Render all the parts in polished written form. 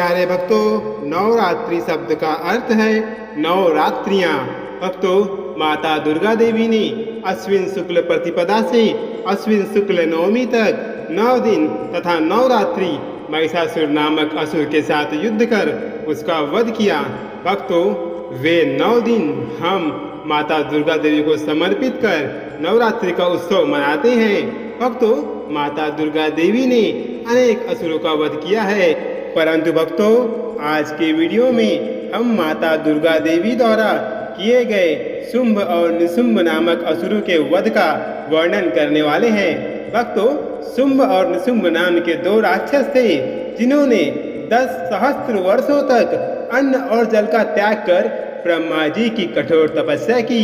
प्यारे भक्तों, नवरात्रि शब्द का अर्थ है नवरात्रियां। भक्तों, माता दुर्गा देवी ने अश्विन शुक्ल प्रतिपदा से अश्विन शुक्ल नवमी तक 9 दिन तथा नवरात्रि महिषासुर नामक असुर के साथ युद्ध कर उसका वध किया। भक्तों, वे 9 दिन हम माता दुर्गा देवी को समर्पित कर नवरात्रि का उत्सव मनाते हैं। भक्तों, माता दुर्गा देवी ने अनेक असुरों का वध किया है, परंतु भक्तों, आज के वीडियो में हम माता दुर्गा देवी द्वारा किए गए शुंभ और निशुंभ नामक असुरों के वध का वर्णन करने वाले हैं। भक्तों, शुंभ और निशुंभ नाम के 2 राक्षस थे, जिन्होंने 10 सहस्त्र वर्षों तक अन्न और जल का त्याग कर ब्रह्मा जी की कठोर तपस्या की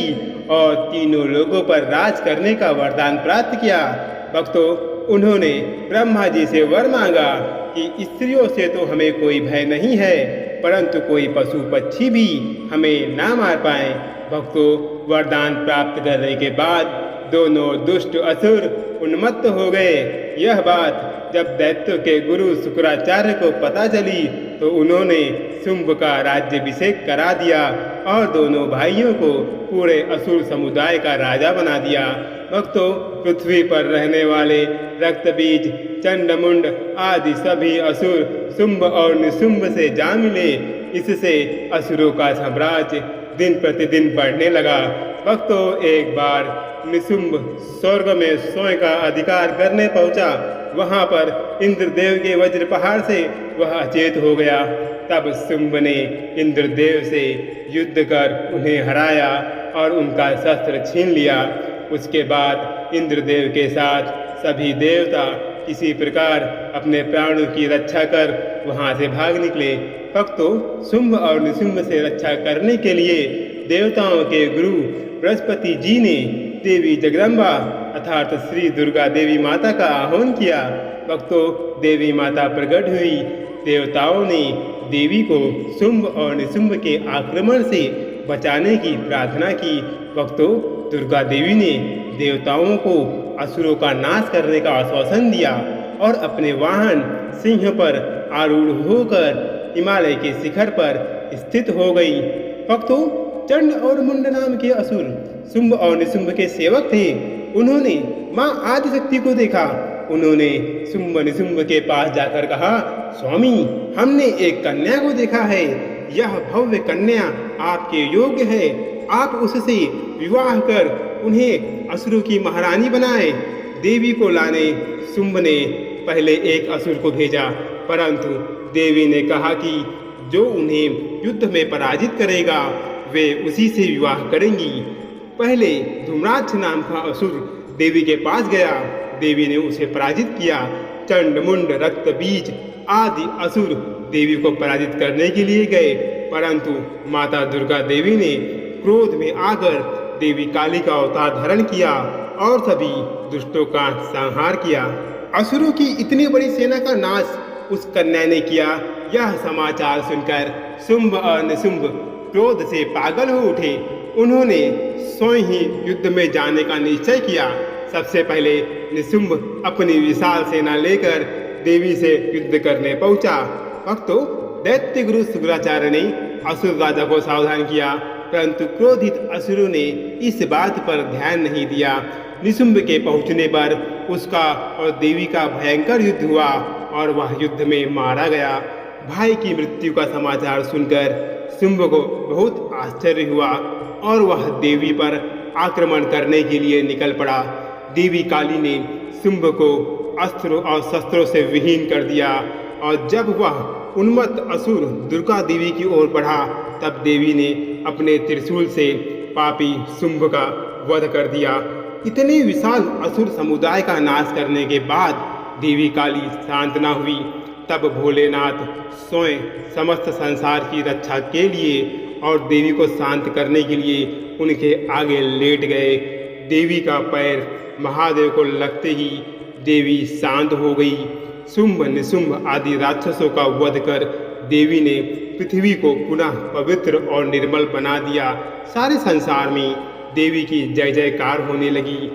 और तीनों लोगों पर राज करने का वरदान प्राप्त किया। भक्तों, उन्होंने ब्रह्मा जी से वर मांगा कि स्त्रियों से तो हमें कोई भय नहीं है, परंतु कोई पशु पक्षी भी हमें ना मार पाए। भक्तों, वरदान प्राप्त करने के बाद दोनों दुष्ट असुर उन्मत्त हो गए। यह बात जब दैत्यों के गुरु शुक्राचार्य को पता चली तो उन्होंने शुंभ का राज्याभिषेक करा दिया और दोनों भाइयों को पूरे असुर समुदाय का राजा बना दिया। भक्तों, पृथ्वी पर रहने वाले रक्तबीज, चंडमुंड आदि सभी असुर शुंभ और निशुंभ से जा मिले। इससे असुरों का साम्राज्य दिन प्रतिदिन बढ़ने लगा। भक्तों, एक बार निशुंभ स्वर्ग में स्वयं का अधिकार करने पहुंचा। वहां पर इंद्रदेव के वज्र पहाड़ से वह अचेत हो गया। तब शुंभ ने इंद्रदेव से युद्ध कर उन्हें हराया और उनका शस्त्र छीन लिया। उसके बाद इंद्रदेव के साथ सभी देवता किसी प्रकार अपने प्राणों की रक्षा कर वहां से भाग निकले। भक्तों, शुंभ और निशुंभ से रक्षा करने के लिए देवताओं के गुरु बृहस्पति जी ने देवी जगदम्बा अर्थात श्री दुर्गा देवी माता का आह्वान किया। भक्तों, देवी माता प्रकट हुई। देवताओं ने देवी को शुंभ और निशुंभ के आक्रमण से बचाने की प्रार्थना की। भक्तों, दुर्गा देवी ने देवताओं को असुरों का नाश करने का आश्वासन दिया और अपने वाहन सिंह पर आरूढ़ होकर हिमालय के शिखर पर स्थित हो गई। भक्तों, चंड और मुंड नाम के असुर शुंभ और निशुंभ के सेवक थे। उन्होंने मां आदिशक्ति को देखा। उन्होंने शुंभ निशुंभ के पास जाकर कहा, स्वामी, हमने एक कन्या को देखा है। यह भव्य कन्या आपके योग्य है। आप उससे विवाह कर उन्हें असुरों की महारानी बनाए। देवी को लाने शुंभ ने पहले एक असुर को भेजा, परंतु देवी ने कहा कि जो उन्हें युद्ध में पराजित करेगा वे उसी से विवाह करेंगी। पहले धूम्राक्ष नाम का असुर देवी के पास गया। देवी ने उसे पराजित किया। चंड, मुंड, रक्त बीज आदि असुर देवी को पराजित करने के लिए गए, परंतु माता दुर्गा देवी ने क्रोध में आकर देवी काली का अवतार धारण किया और सभी दुष्टों का संहार किया। असुरों की इतनी बड़ी सेना का नाश उस कन्या ने किया। यह समाचार सुनकर शुंभ और निशुंभ क्रोध से पागल हो उठे। उन्होंने स्वयं ही युद्ध में जाने का निश्चय किया। सबसे पहले निशुंभ अपनी विशाल सेना लेकर देवी से युद्ध करने पहुंचा। भक्तों, दैत्य गुरु शुक्राचार्य ने असुर राजा को सावधान किया, परंतु क्रोधित असुरों ने इस बात पर ध्यान नहीं दिया। निशुंभ के पहुंचने पर उसका और देवी का भयंकर युद्ध हुआ और वह युद्ध में मारा गया। भाई की मृत्यु का समाचार सुनकर शुंभ को बहुत आश्चर्य हुआ और वह देवी पर आक्रमण करने के लिए निकल पड़ा। देवी काली ने शुंभ को अस्त्रों और शस्त्रों से विहीन कर दिया और जब वह उन्मत्त असुर दुर्गा देवी की ओर बढ़ा तब देवी ने अपने त्रिशूल से पापी शुंभ का वध कर दिया। इतने विशाल असुर समुदाय का नाश करने के बाद देवी काली शांत न हुई। तब भोलेनाथ स्वयं समस्त संसार की रक्षा के लिए और देवी को शांत करने के लिए उनके आगे लेट गए। देवी का पैर महादेव को लगते ही देवी शांत हो गई। शुंभ निशुंभ आदि राक्षसों का वध कर देवी ने पृथ्वी को पुनः पवित्र और निर्मल बना दिया। सारे संसार में देवी की जय जयकार होने लगी।